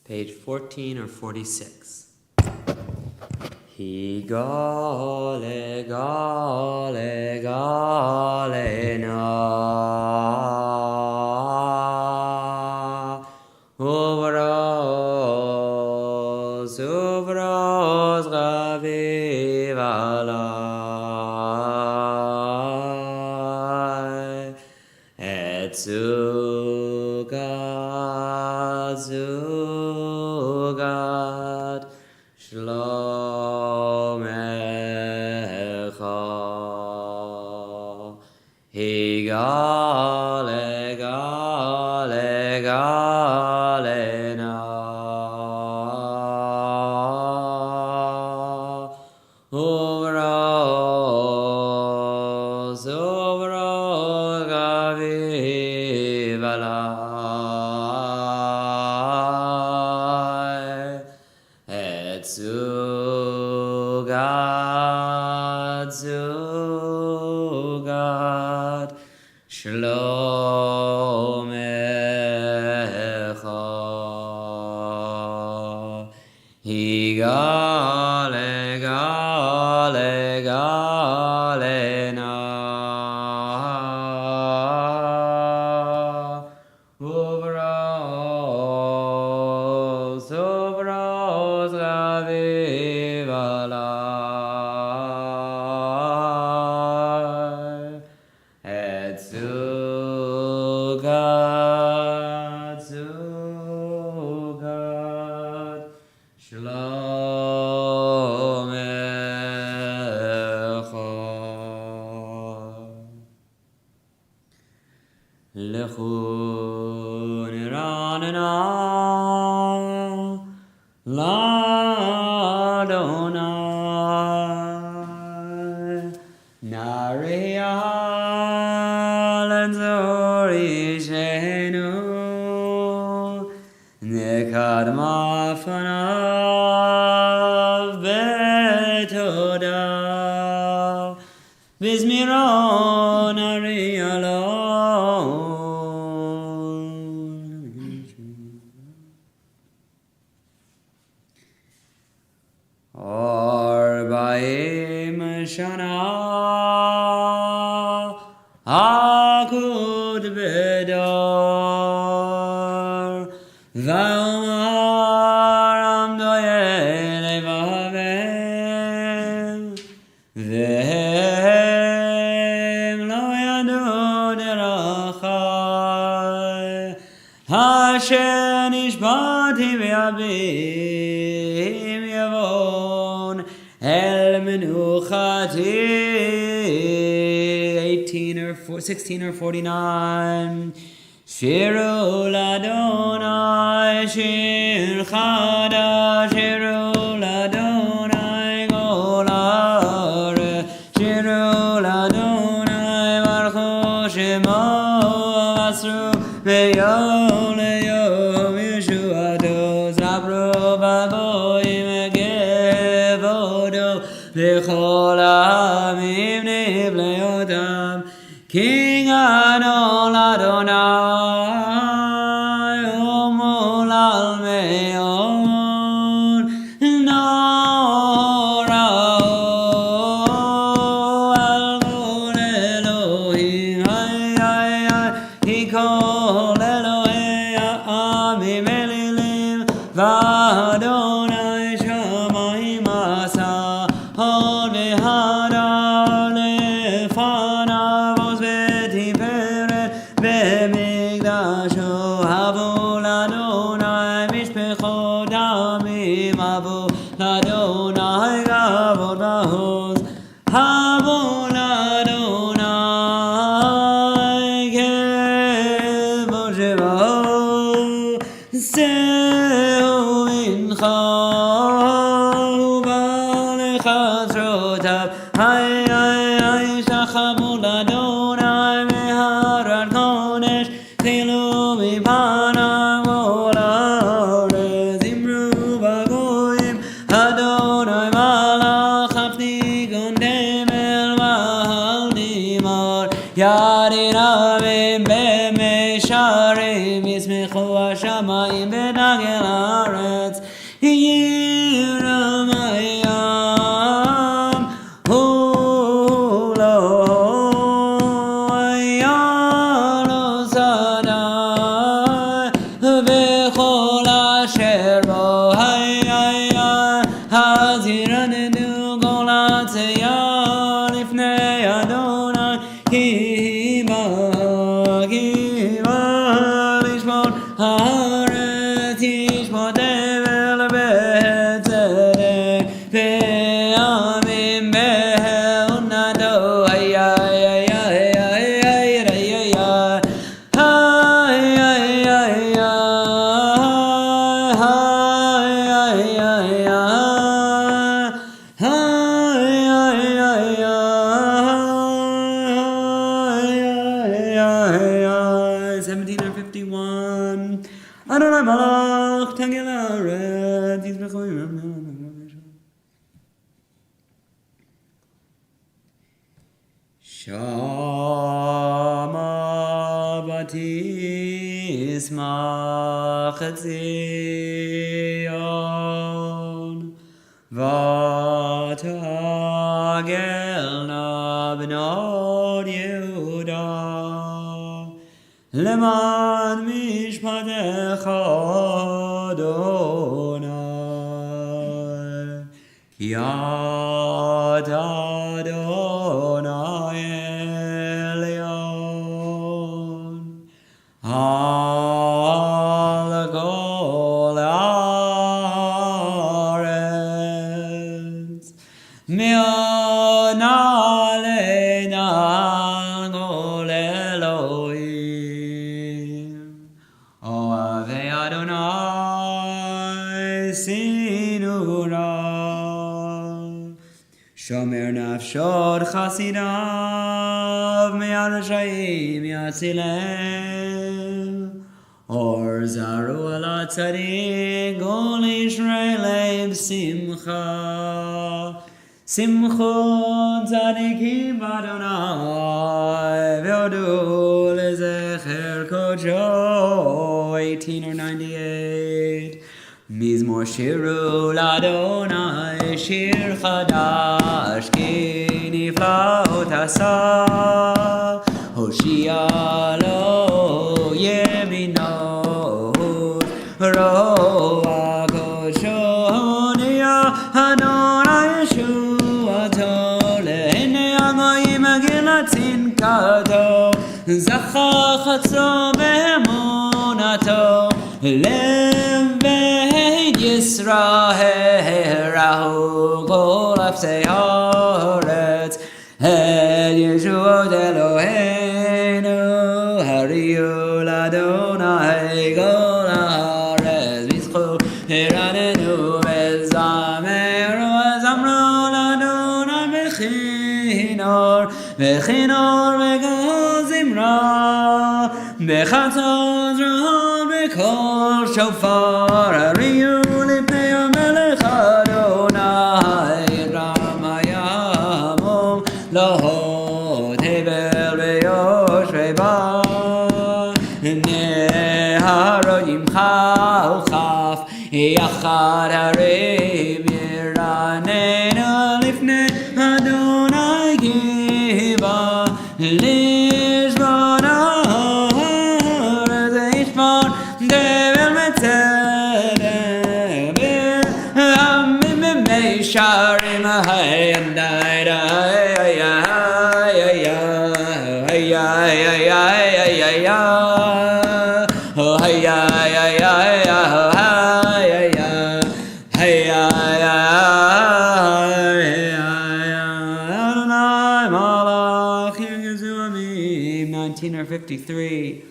page 14 or 46. He gale, gale, gale, na. Uvros, uvros, raviv alai. Et zugat, zugat, shlomecha. He gale, gale, gale, na. Uvros, uvros, raviv alai. Et zugat, zugat, shlomecha. He gale, gale, gale, na. Uvros, uvros, raviv alai. Et zugat, zugat, shlomecha. Lechu niranena l'Adonai. Nariya l'Zorishenu nekadma fanav betoda bizmiron nariya lo. Arba'im shana akud bedor v'omar amdoye levavem v'hem lo yadu derachai asher nishbati v'abim yavon el menuchati. 16 or 49. Shiru l'Adonai shir chadash, shiru l'Adonai golare, shiru l'Adonai baruchu shemo asru v'yom le'yom yeshuato zabru v'goyim gevodo v'chol ha'amim nivleyotam. King Adon Adonai, Omul Almeon, Norao, Algol Elohim, He called Elohim, Amim Elilim, Vadonai Shamayim Asa, Hod V'Hada Lefanav. B'migdasho havu l'Adonai mishpechot damim, havu l'Adonai kavod v'hoz, havu l'Adonai kevod shevah, sehu mincha u'balechatzrotav, shachavu l'Adonai meharat kodesh, chilu mipanav v'olare, zimru v'goyim, Adonai malach hafnigon demel v'hal nimar, yadir avim b'mei ישרים ישמחו השמיים ונגל הארץ ירם הים הוא לא היה לו שדה וכל אשר בו היה אז ירננו כל הצייה לפני אדוני כי בא לשמור הארץ ישמור אבל בצדק פעמים בהונתו Adonai Malach Tangel Haaretz Yismechu Shama Batismach et Zion Vatagelna b'not Yehuda Leman mishpatecha Adonai Ki ata Adonai Elyon Al kol haaretz Me'ona leina kol Elohim Ohavei Adonai Sinura Shomer nafshot chasidav Me'al Rashayim yatzilem Or zaru ala tzadik Gol Yisrael simcha Simchon tzadikim Adonai Ve'odu lezecher kodsho 18 or 98 Mizmor shiru l'Adonai shir chadash ki niflaot asa Hoshia lo yemino roa kodsho niya Adonai Yeshuato le'enei amoyim agilat zinkato Zacha chatzo be'emunato Lev beit Yisrael rahu kol afsei haaretz El Yeshuot Eloheinu hariyu l'Adonai kol haaretz Vizchu hiranenu vezameru zamru l'Adonai bechinor v'kol zimra b'chatzot rahot b'kol shofar hariyu l'pnei hamelech Adonai ramayamo lohot hevel v'yoshvei ba neharoyim chaf yachad harim yiranenu lifnei Adonai giva lishvot haaretz yishmor devel metzedek v'hamim b'meisharim Adonai Malach Yirgezu Amim 19 or 53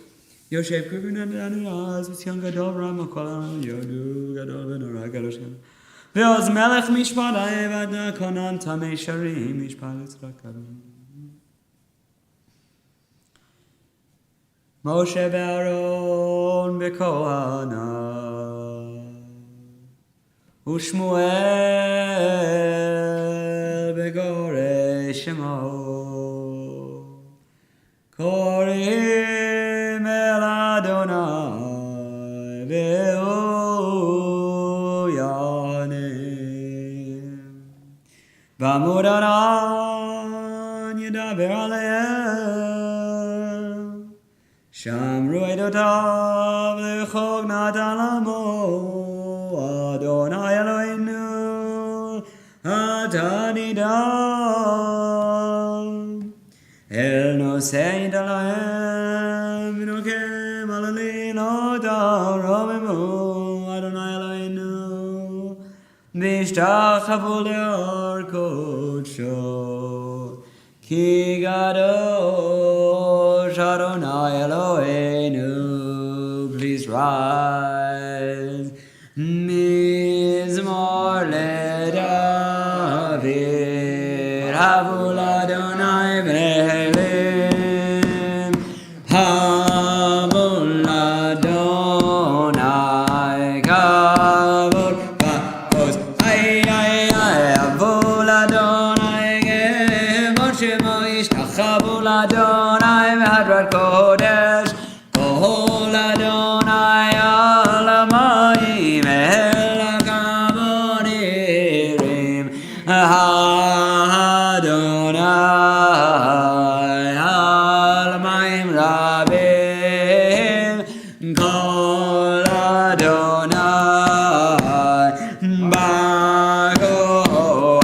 Yoshev Krivin and Adonai V'tzion Gadol Rama Kol Ha'am Yodu Gadol V'Norah Kadosh Ve'oz Melech Mishpat Ha'evad Konan Tamei Sharim Mishpat Yitzchak Adonai Moshe ve'Aaron bekohanav Ushmuel begorei shemo Korim el Amudaran Yedaber Aleem Shamru Edotav Lechog Natalamo Adonai Eloheinu Atanidam El Nosei Dalaem Vinokem Alalino Daromemu Adonai Eloheinu Vishtachavu Leor Kodsho Ki Gadosh Adonai Eloheinu. Please rise. Mizmor LeDavid Havul Adonai V'Elim Havul Adonai Kavod V'Koz Havul Adonai Gevod Shemo Yishtachavul Adonai V'Hadrat Kodesh Kol Adonai Alamayim El Hakavodirim Adonai Alamayim Rabim Kol Adonai Bakoach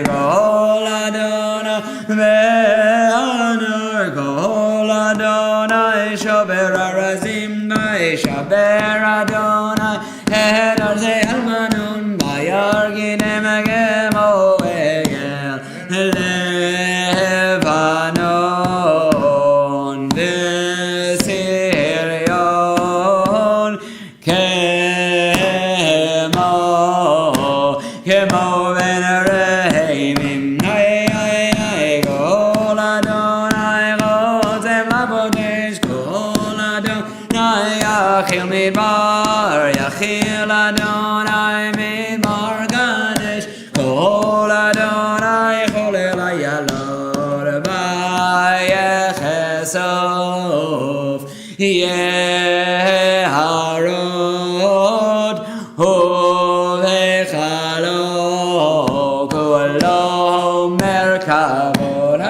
Kol Adonai Ve'anor Kol Adonai Shober Arazim Shaber Adonai Hedar Ze Almanun Bayar Ginem Gemo Egel Levanon Vesirion Kemo Venereimim Kol Adonai Godzem Labodesh Kol Adonai Yachil Midbar Yachil Adonai Midbar Kadesh Kol Adonai Cholel Ayalor Vayechesof Yeharod Uvechalo Kulo Merkavod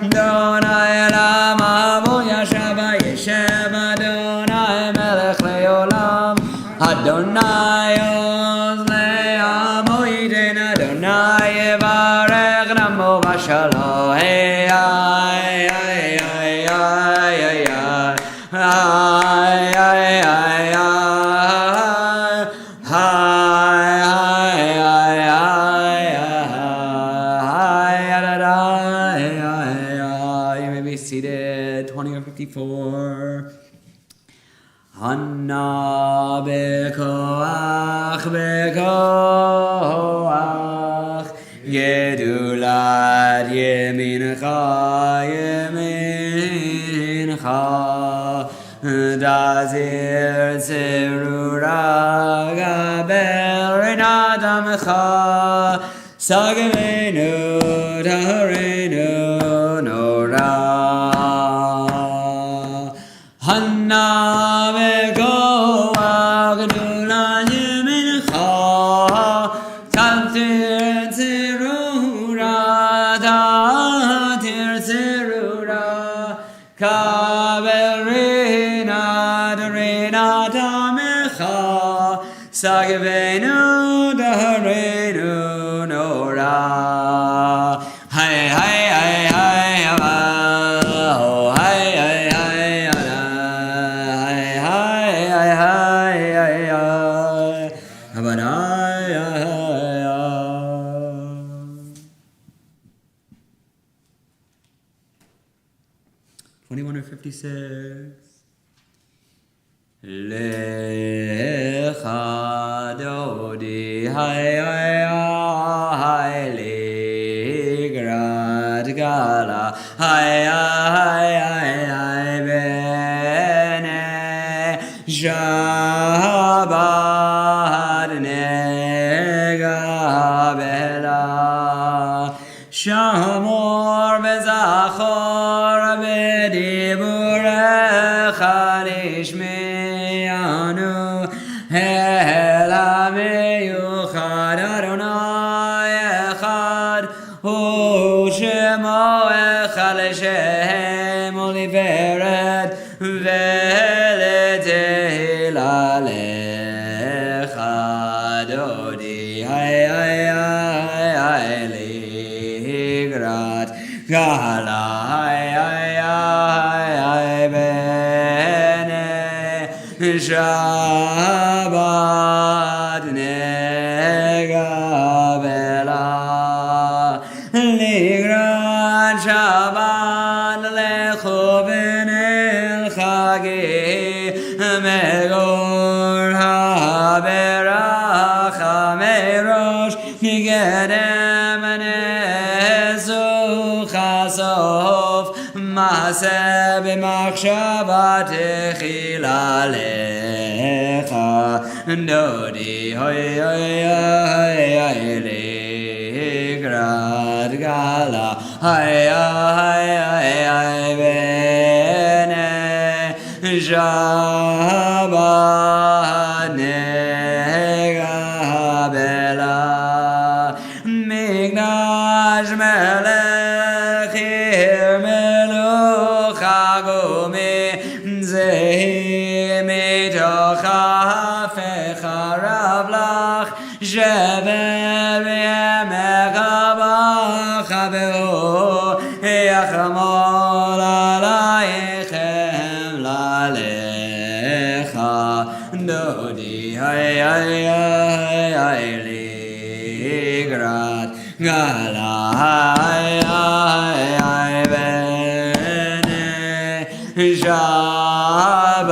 Adonai Lama Voyashava Yeshev Adonai Melech Leolam Adonai Oz Le'amo Yiden Adonai Yevarech Namo Vashalom Hey ay ay ay ay ay ay ay ay You may be seated. 20 or 54. Hanna bekoach Gedulat yemincha Dazir tzerura gaber inadamcha Sagavenu taharenu nora Hanna bekoach Gedulat yemincha Tatir tzerura Kaverina Dorina Damecha Sagavenu Daharenu Nora Hi hi hi hi oh hi hi hi hi hi hi hi hi 21 or 56. Lecha dodi hai hai hai legrad gala hai hai hai bene shabad nega bela shamor bezachor bediburecha nishmeanu el hameyuchad Shem oliveret veletehila lecha dodi hay ligrat gala hay bene Shabbat negavela ligrat Shabbat lechoven el chagi megor haberacha merosh nigedem nezu chasof Maaseh b'machshava techila lecha dodi hoy ligrat gala hay bene Shabbat negavela Migdash melech Zehi mitocha fecharav lach Shever yemecha b'chaveo Yachamol alaychem lalecha Dodi hay ligrat gala hay bene Shabbat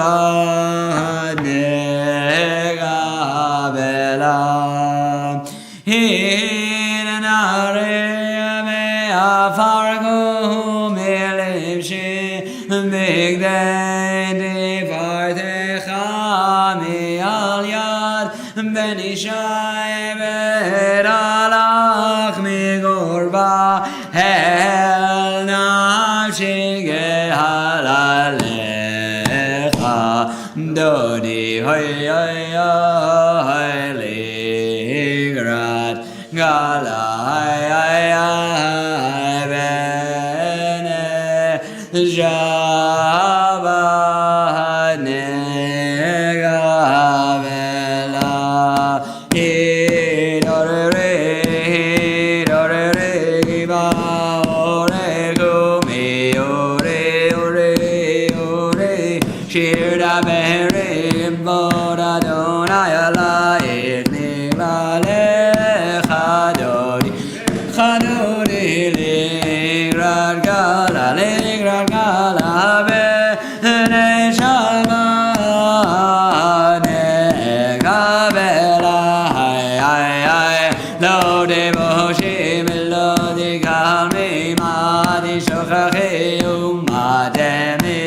negavela Hin narei me'afargu milivshi Bigdei divartecha mi'al yad Benishai be'alach migorba Hel nafshi gehalalecha Dodi hoy ligrat gala hay bene Shabbat negavela Hidorere giba ore gumi ore Shirda berim bod Adonai alayich nigla lecha dodi ligrat gala b'nei Shabbat negavela hay lo devoshim lo dikalmi madi shochachi umademi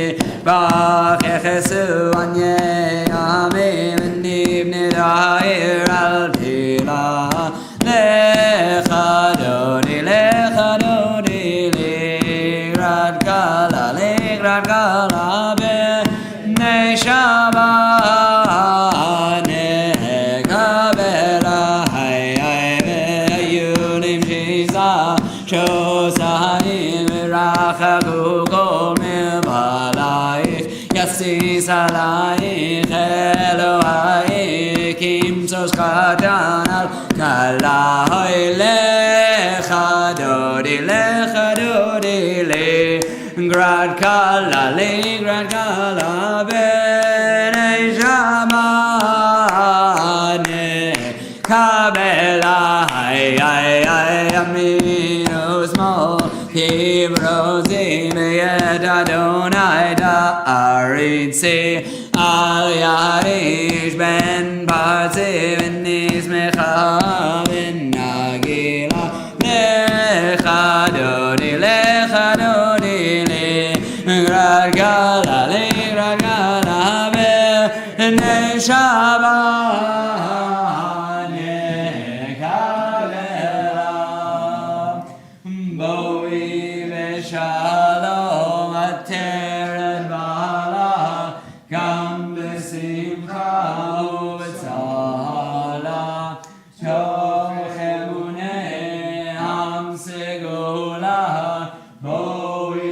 Ba'chechesu anye amim nibne da'ir al tila Lecha dodi ligrat gala b'nei Shabbat negavela hay be'yulim shiza shosahim v'rachagu kol milbalayich Yasis alayich Elohayich Kimsos katan al kala hoy lecha dodi ligrat gala b'nei Shabbat negavela hay aminos mo Kibrozim yed Adonai da'aritzi al yarish ben parzi v'nismecha v'nagila lecha dodi ligrat gala b'nei Shabbat negavela Boi v'shalom ateret b'ala Gam b'simcha u'b'tzala Toch emunei am segula Boi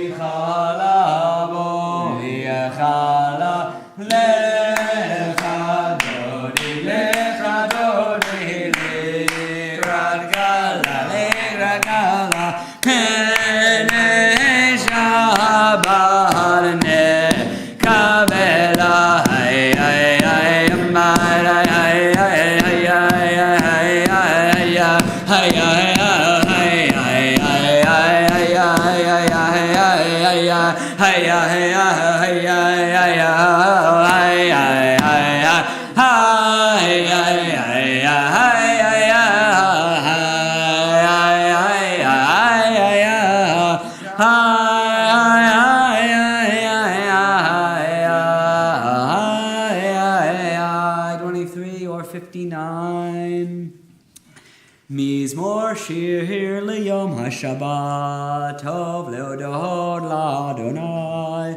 Mizmor shir liyom haShabbat tov leodod laDonai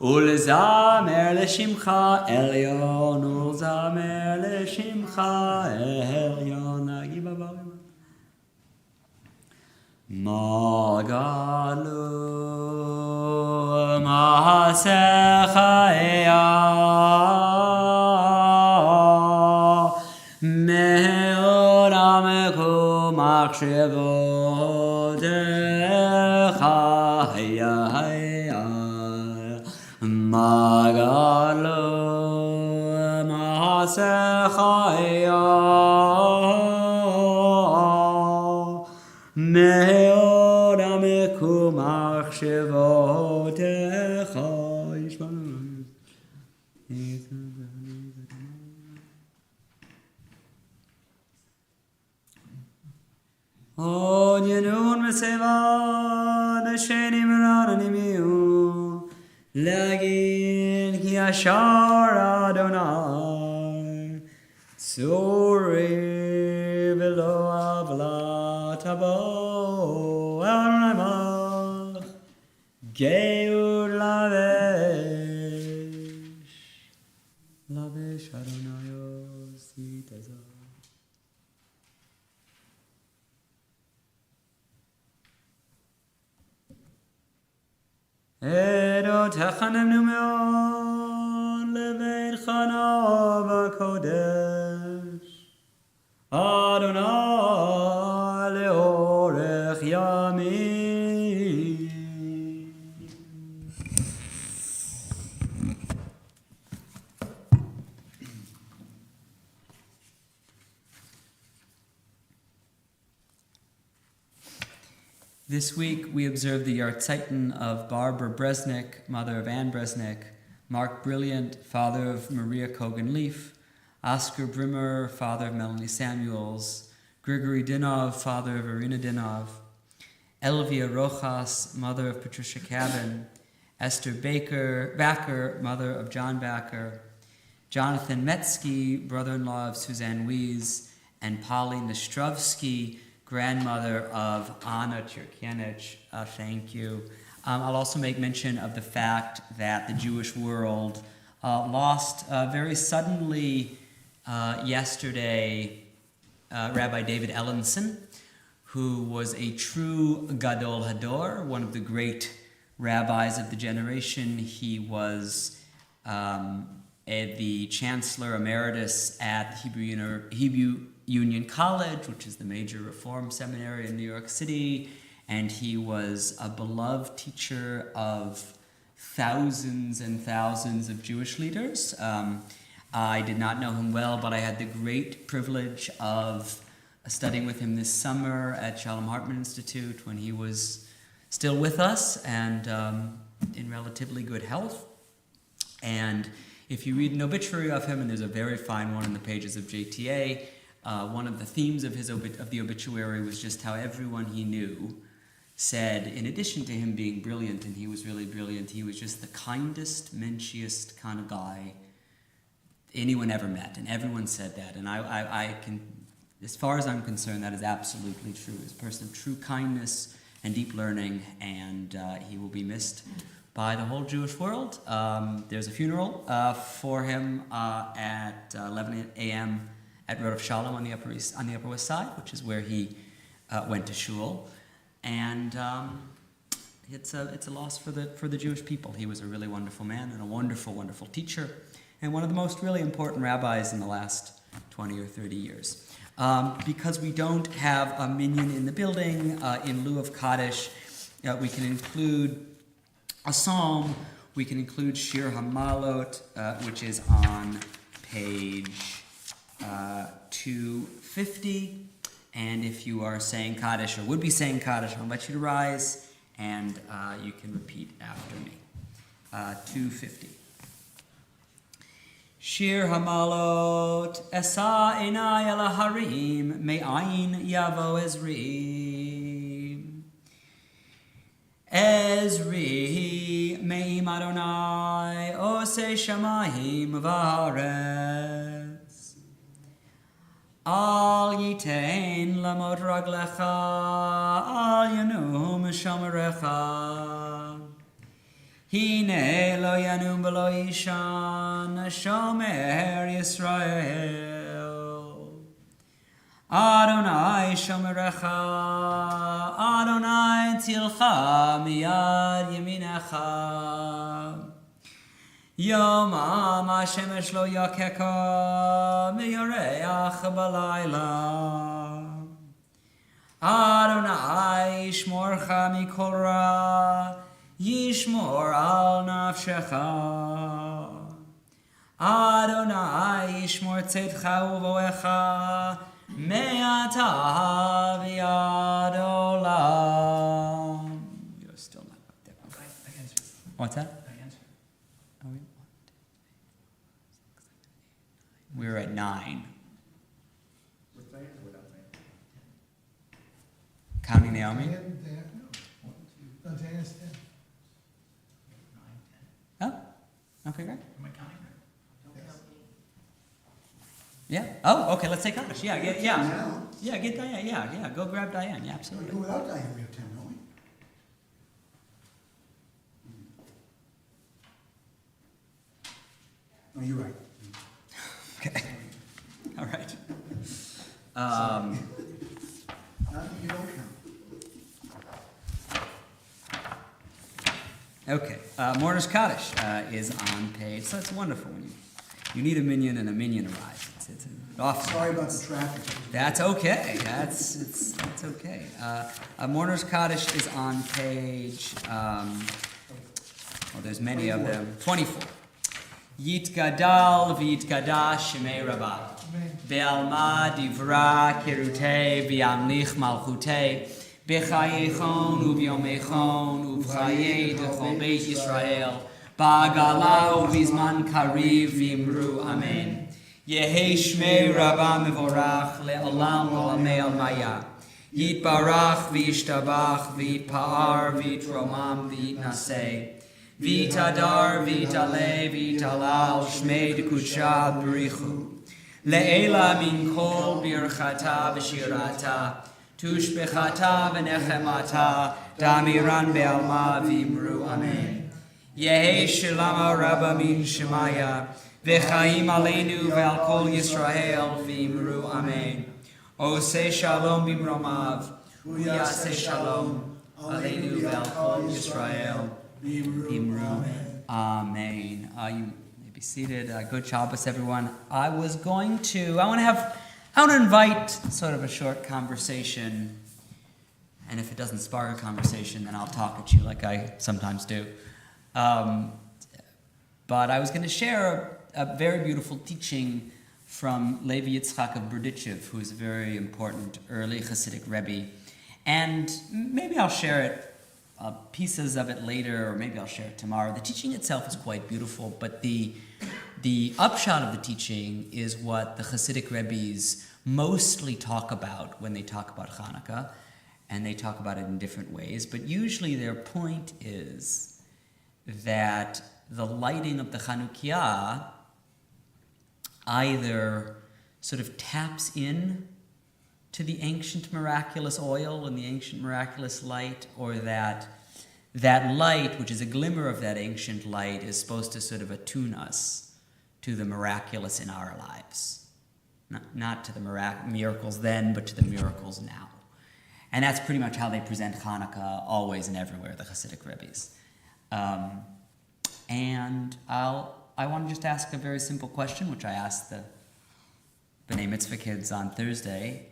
ulzamer leshimcha elyon ulzamer leshimcha elyon Agibabarim Magalu Mahasecha Machshevotecha Magalu Mahasecha Meod Ameku Machshevotecha Onyenun mesevad sheni meranimiu lagin ki ashar Adonai suri velo avla tabo elramach geur lavesh Adonai ositazah. Edo techanem numeon leveid chana v'kodesh Adonai leorech yamim. This week we observe the Yartzeiten of Barbara Bresnik, mother of Anne Bresnik, Mark Brilliant, father of Maria Kogan-Leaf, Oscar Brimmer, father of Melanie Samuels, Grigory Dinov, father of Irina Dinov, Elvia Rojas, mother of Patricia Cabin, Esther Backer, mother of John Backer, Jonathan Metzke, brother-in-law of Suzanne Wies, and Polly Nostrovsky, grandmother of Anna Turkianich. Thank you. I'll also make mention of the fact that the Jewish world lost very suddenly yesterday Rabbi David Ellenson, who was a true Gadol Hador, one of the great rabbis of the generation. He was the Chancellor Emeritus at Hebrew Union College, which is the major reform seminary in New York City, and he was a beloved teacher of thousands and thousands of Jewish leaders. I did not know him well, but I had the great privilege of studying with him this summer at Shalom Hartman Institute when he was still with us and in relatively good health. And if you read an obituary of him, and there's a very fine one in the pages of JTA, one of the themes of the obituary was just how everyone he knew said, in addition to him being brilliant, and he was really brilliant, he was just the kindest, menschiest kind of guy anyone ever met, and everyone said that. And I can, as far as I'm concerned, that is absolutely true. He's a person of true kindness and deep learning, and he will be missed by the whole Jewish world. There's a funeral for him at 11 a.m. at Rodef Shalom on the Upper West Side, which is where he went to shul, and it's a loss for the Jewish people. He was a really wonderful man and a wonderful, wonderful teacher, and one of the most really important rabbis in the last 20 or 30 years. Because we don't have a minyan in the building, in lieu of Kaddish, we can include a psalm, we can include Shir Hamalot, which is on page 250. And if you are saying Kaddish or would be saying Kaddish, I'll invite you to rise and you can repeat after me. 250. Shir Hamalot, Esa Enai El Harim, Me'ayin Yavo Ezri. Ezri, Me'im Adonai, Ose Shamayim V'Haaretz. Al Yitein Lamot Raglecha, Al Yanum Shomerecha. Hine lo yanum v'lo yishan, shomer Yisrael. Adonai shomerecha, Adonai tzilcha miyad yeminecha. Yomam hashemesh lo yakeka, miyoreach balayla. Adonai yishmorcha mikol ra, Yishmor al nafshecha. Adonai yishmor tzedcha uvoecha, me'ata v'yad olam. You're still not up there. Okay. What's that? We're at 9. With Diane or without Diane? Counting Naomi? Diane, no, Diane's 10. Oh, okay, great. Am I counting her? Yeah. Oh, okay. Let's take Kaddish. Yeah. Yeah. Get Diane. Yeah. Go grab Diane. Yeah, absolutely. Go without Diane, we have 10, don't we? No, you're right. Okay. All right. Not that you don't count. Okay. Mourner's Kaddish is on page. So it's wonderful when you need a minion and a minion arrives. It's often. Sorry about the traffic. That's okay. That's okay. Mourner's Kaddish is on page. Well, there's many of them. 24. Yitgadal v'yitgadash shemei Rabbah. Be'alma divra kirutei v'yamlich malchutei. B'chayechon u'b'yomechon u'b'chayei d'chol beit Yisrael. Ba'gala u'b'zman kariv v'imru amen. Yehei shmei Rabbah mevorach le'olam olamei almaya. Yitbarach v'yishtabach v'yitpa'ar v'yitromam v'yitnasei. Vitadar, vitale, vitalal, shmei dekudsha b'richu. Le'ela min kol birchata v'shirata, tushbechata v'nechemata, damiran be'alma v'imru amen. Yehi shalama rabba min shemaya, v'chaim aleinu ve'al kol Yisrael v'imru amen. Oseh shalom b'mromav, u'yaseh shalom aleinu ve'al kol Yisrael. Imru. Amen. You may be seated. Good Shabbos, everyone. I want to invite sort of a short conversation, and if it doesn't spark a conversation, then I'll talk at you like I sometimes do. But I was going to share a very beautiful teaching from Levi Yitzchak of Berdichev, who is a very important early Hasidic Rebbe, and maybe I'll share it. Pieces of it later, or maybe I'll share it tomorrow. The teaching itself is quite beautiful, but the upshot of the teaching is what the Hasidic Rebbes mostly talk about when they talk about Hanukkah, and they talk about it in different ways, but usually their point is that the lighting of the Chanukiah either sort of taps in to the ancient miraculous oil and the ancient miraculous light, or that light, which is a glimmer of that ancient light, is supposed to sort of attune us to the miraculous in our lives. Not to the miracles then, but to the miracles now. And that's pretty much how they present Hanukkah always and everywhere, the Hasidic Rebbes. And I want to just ask a very simple question, which I asked the B'nai Mitzvah kids on Thursday,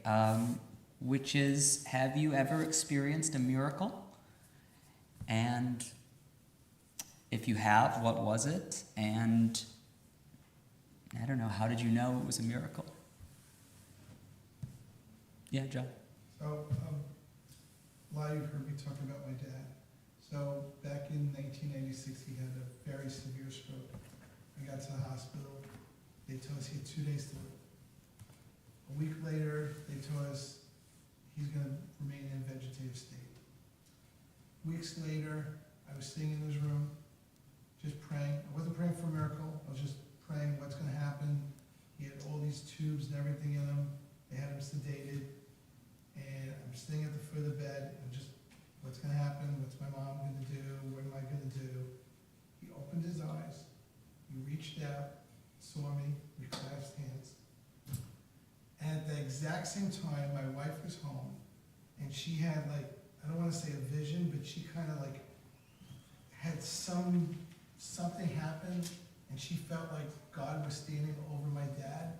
which is, have you ever experienced a miracle? And if you have, what was it? And I don't know, how did you know it was a miracle? Yeah, John. So, a lot of you have heard me talk about my dad. So, back in 1996, he had a very severe stroke. I got to the hospital. They told us he had 2 days to live. A week later, they told us he's going to remain in a vegetative state. Weeks later, I was sitting in his room, just praying. I wasn't praying for a miracle. I was just praying what's going to happen. He had all these tubes and everything in him. They had him sedated. And I'm sitting at the foot of the bed and just, what's going to happen? What's my mom going to do? What am I going to do? He opened his eyes. He reached out, saw me, we clasped hands. And at the exact same time, my wife was home, and she had like, I don't want to say a vision, but she kind of like had something happen, and she felt like God was standing over my dad,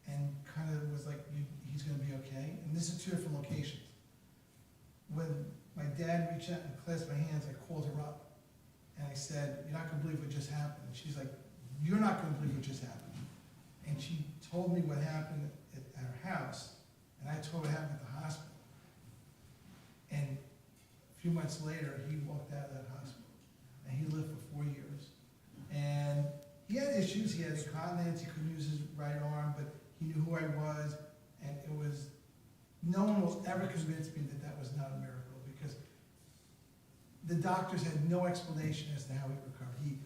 and kind of was like, he's going to be okay. And this is 2 different locations. When my dad reached out and clasped my hands, I called her up, and I said, "You're not going to believe what just happened." And she's like, "You're not going to believe what just happened." And she told me what happened at her house, and I told her what happened at the hospital. And a few months later, he walked out of that hospital, and he lived for 4 years. And he had issues. He had incontinence. He couldn't use his right arm, but he knew who I was, and it was, no one will ever convince me that that was not a miracle, because the doctors had no explanation as to how he recovered. He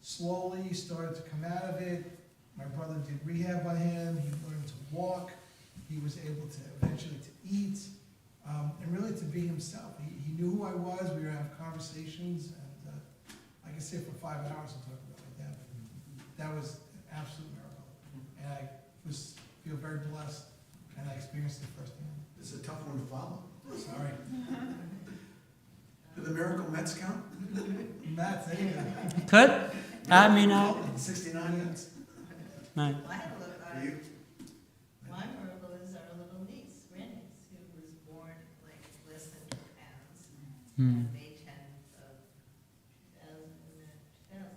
slowly started to come out of it. My brother did rehab on him. He learned to walk. He was able to eventually to eat, and really to be himself. He knew who I was. We would have conversations, and I could sit for 5 hours and talk about my dad. That was an absolute miracle, and I feel very blessed, and I experienced it firsthand. This is a tough one to follow. Sorry. Do the Miracle Mets count? Matt, there you go. Could? I mean, 69 Mets. right. Well, I have a little, For you? my miracle is our little niece, grandniece, who was born like less than 2 pounds Hmm. on May 10th of 2000.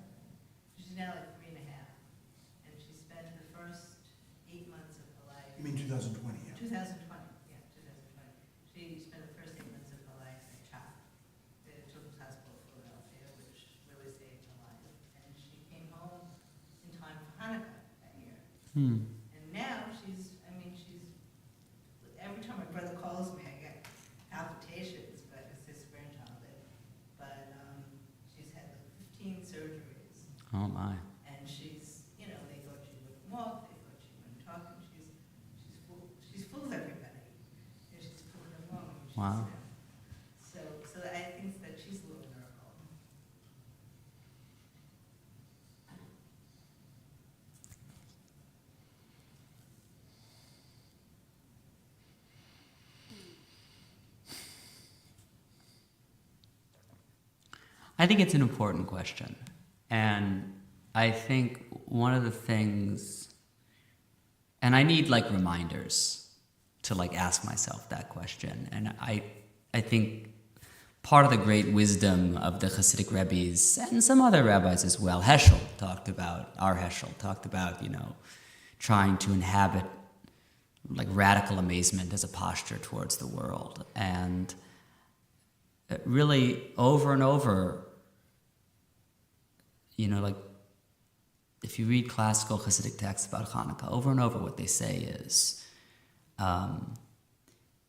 She's now like 3 and a half, and she spent the first 8 months of her life. You mean 2020, yeah. 2020, yeah, 2020. She spent the first 8 months of her life in CHOP, the Children's Hospital of Philadelphia, which really saved her life. And she came home in time for Hanukkah that year. Hmm. And now every time my brother calls me, I get palpitations, but it's his grandchild. But she's had like 15 surgeries, Oh my. and she's, they thought she wouldn't walk, they thought she wouldn't talk, and she's full of everybody. And she's full of her mom. And she's, Wow. So I think that she's a little miracle. I think it's an important question. And I think one of the things, and I need like reminders to like ask myself that question. And I think part of the great wisdom of the Hasidic rabbis and some other rabbis as well, Heschel talked about, trying to inhabit like radical amazement as a posture towards the world. And really over and over, like if you read classical Hasidic texts about Hanukkah, over and over what they say is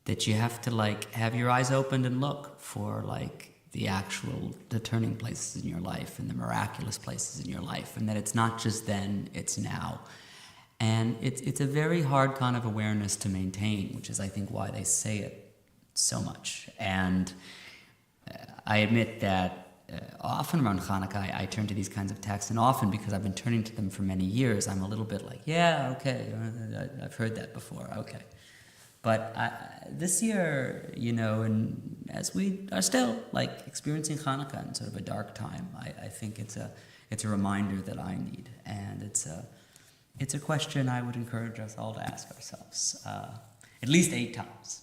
that you have to like have your eyes opened and look for like the turning places in your life and the miraculous places in your life, and that it's not just then, it's now. And it's a very hard kind of awareness to maintain, which is I think why they say it so much. And I admit that often around Hanukkah, I turn to these kinds of texts, and often because I've been turning to them for many years, I'm a little bit like, yeah, okay, I've heard that before, okay. But this year, and as we are still like experiencing Hanukkah in sort of a dark time, I think it's a reminder that I need, and it's a question I would encourage us all to ask ourselves at least 8 times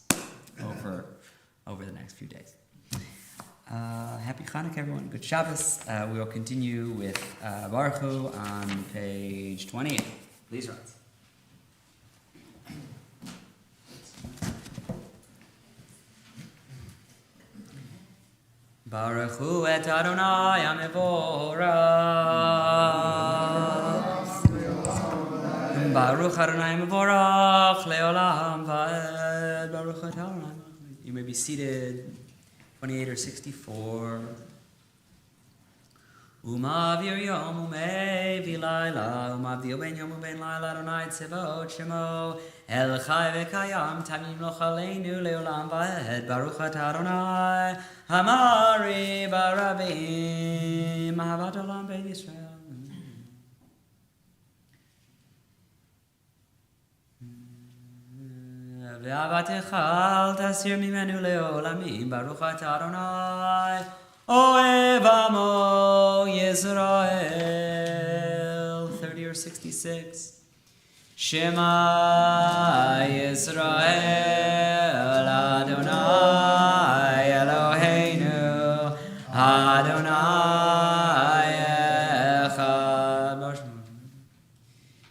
over the next few days. Happy Hanukkah, everyone. Good Shabbos. We will continue with Baruch Hu on page 28. Please rise. Baruch Hu et Adonai HaMevorach. Baruch Adonai HaMevorach Leolam Vaed. Baruch et Adonai. You may be seated. 28 or 64. Umavir yom umevi laila, umavir ben yom uben laila Adonai tzevot shemo, el chai v'kayam tamim lo chaleinu leolam vaed, baruch atah Adonai, hamari barabim, ahavat olam ben Yisrael. Ve'avatecha al tasir mimenu leolamim, baruch atah Adonai, Oev Amo Yisrael. 30 or 66. Shema Yisrael Adonai Eloheinu Adonai Echad.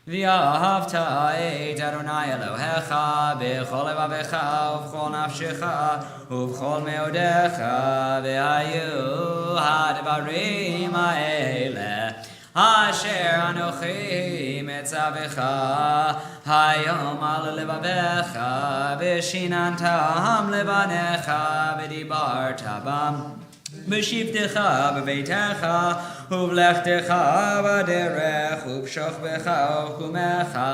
V'ahavta et Adonai Elohecha b'chol levavecha u'b'chol nafshecha u'b'chol meodecha v'hayu hadvarim ha'ele asher anochi metzavecha hayom al levavecha v'shinantam levanecha v'dibarta bam B'shivtecha b'beitecha u'v'lechtecha b'derech u'b'shochbecha u'chumecha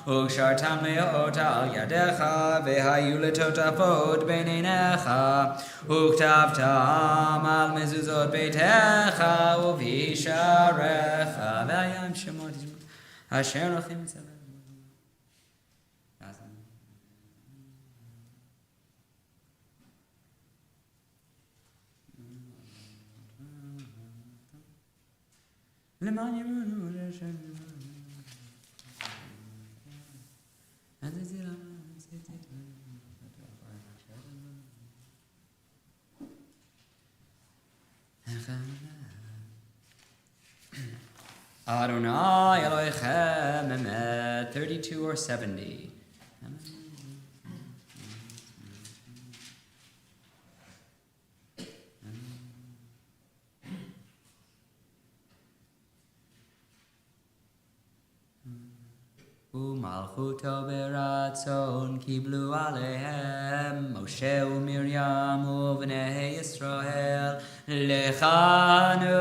u'kshartam leot al yadecha v'hayu letotafot b'neinecha u'ktavtam al mezuzot beitecha u'v'isharecha v'ayam shemot asher nochim tzaveh. Adonai Elohechem Emet 32 or 70. Umalchuto beratzon kiblu alehem Moshe uMiriam uvnei Yisrael lechanu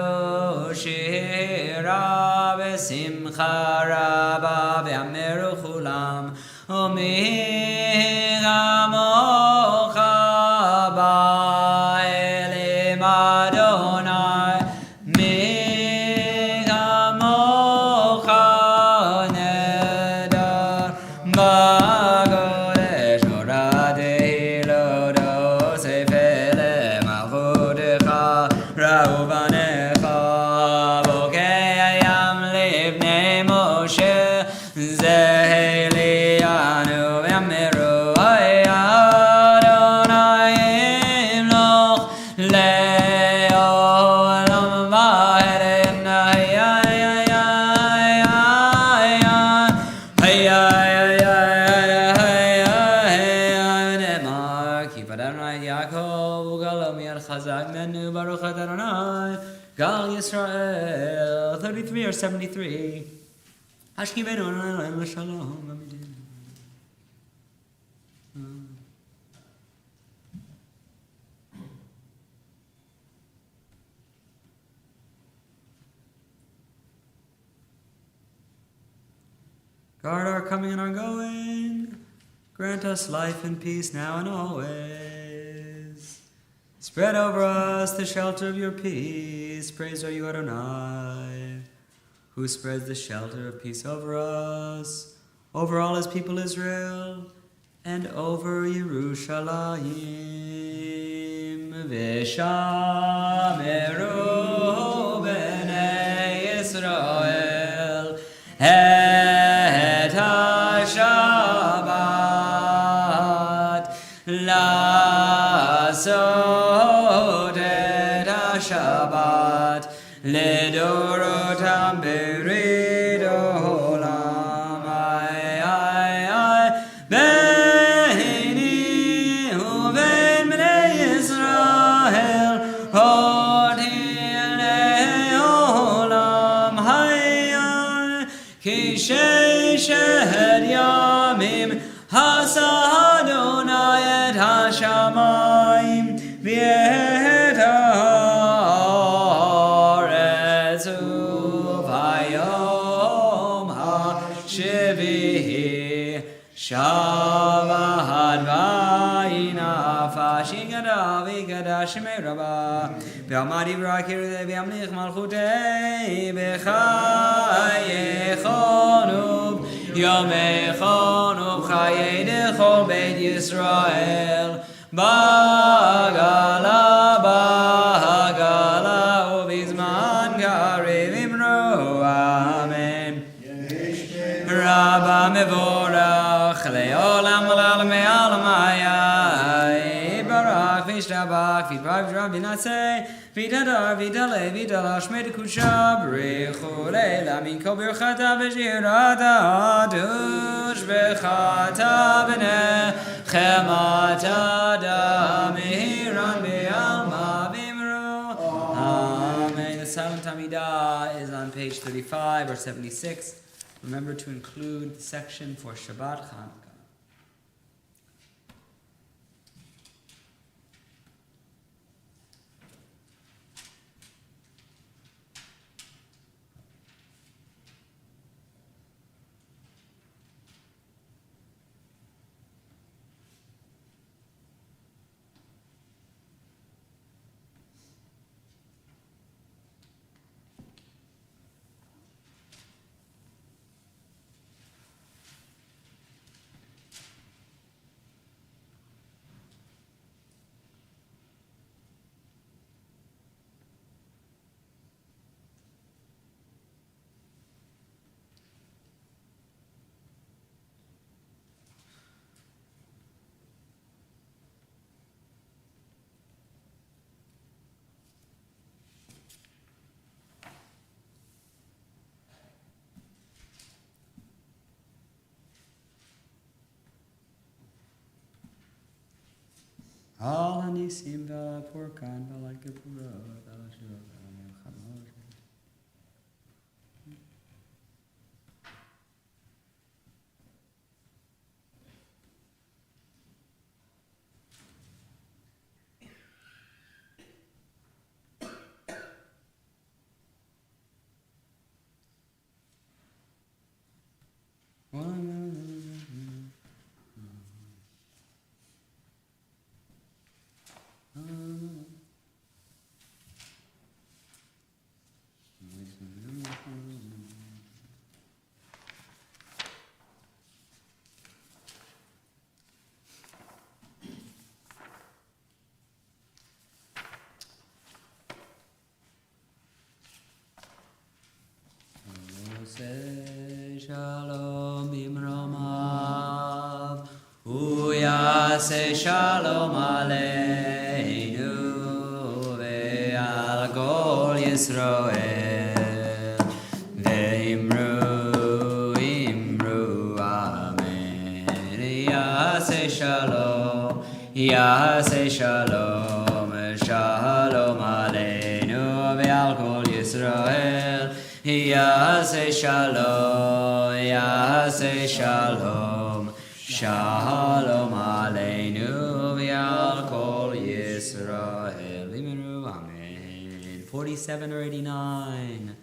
shira v'simcha rabba v'ameru chulam u'migamocha ba'elim Adonai Gal Yisrael 33 or 73. Hashkivenu Adonai Shalom. Guard our coming and our going. Grant us life and peace now and always. Spread over us the shelter of your peace. Praise are you, Adonai, who spreads the shelter of peace over us, over all his people Israel, and over Yerushalayim. V'shameru b'nei Yisrael et ha-Shabbat la'asot Dorotam Berido Olam Ay Beni Uven Bnei Yisrael Hotil Olam Hay Ki Sheshed Yamim Hasa Adonai et Hashamayim V'et haaretz uvayom ha-shvi'i Shabbat vayinafah shigada v'gada shemei rabbah V'amadi v'rakir v'yamlich malchutei b'chayechonu Yomechonu b'chayei dechol beit Yisrael Bagala ubizman karev imru amen Rabba mevorach leolam l'almei alamaya Barach v'ishtabach v'yitbarach v'yitbarach v'naseh v'yitadar v'yitale v'yitalash medkusha b'rechu leila min kol birchata v'shirata adush b'chata b'neh chemata damiran b'alma v'imru amen. The silent Amidah is on page 35 or 76. Remember to include the section for Shabbat Chanukah. Al hanisim v'porkan v'lakepurot v'lashirot v'lachamot. Shalom bimromav, uyase shalom aleinu ve'al kol Yisrael, ve'imru amen. Yase shalom shalom aleinu ve'al kol Yisrael. Yaseh shalom, shalom aleinu v'al kol Yisrael. Amen. 47 or 89.